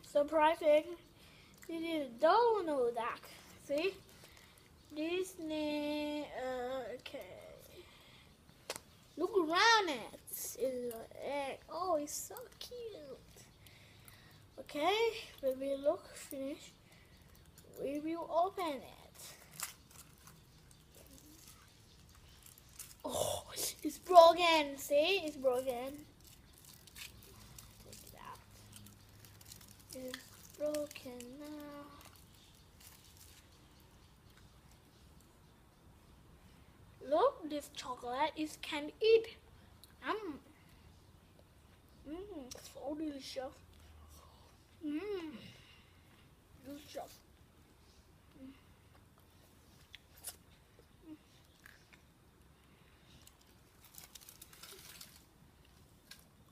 surprising. This is Donald Duck. See? Disney. Okay. Look around it. It's an egg. Oh, it's so cute. Okay, when we look finished, we will open it. Oh, it's broken. See, it's broken. Take it out. It's broken now. Look, this chocolate is can eat. So delicious. Delicious.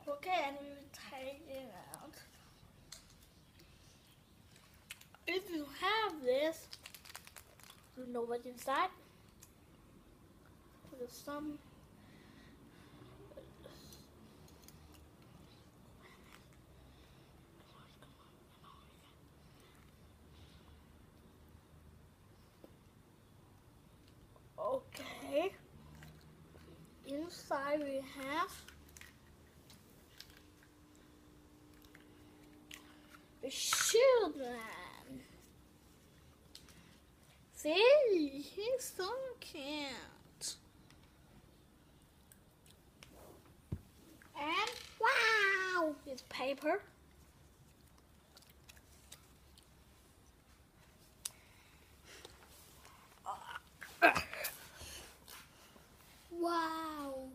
Okay, and we will take it out. If you have this, you know what's inside. There's some. Okay. Inside we have the children. See, he's so cute. And wow, it's paper. Wow,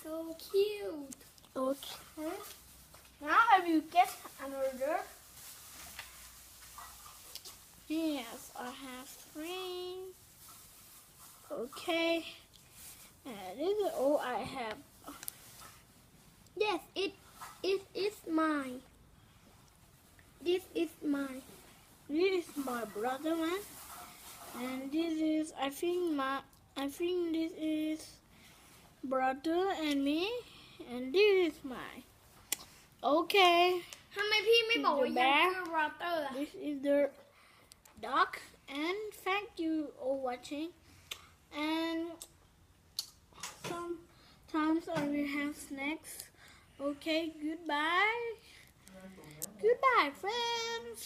so cute. Okay, now I will get another. Yes, I have 3. Okay, and this is all I have. Yes, it is mine. This is mine. This is my brother one, and this is I think this is brother and me, and this is mine. Okay. ทำไมพี่ไม่บอกว่ายังคือ brother อะ This is the duck, and thank you for watching. And sometimes I will have snacks. Okay, goodbye. Goodbye, friends.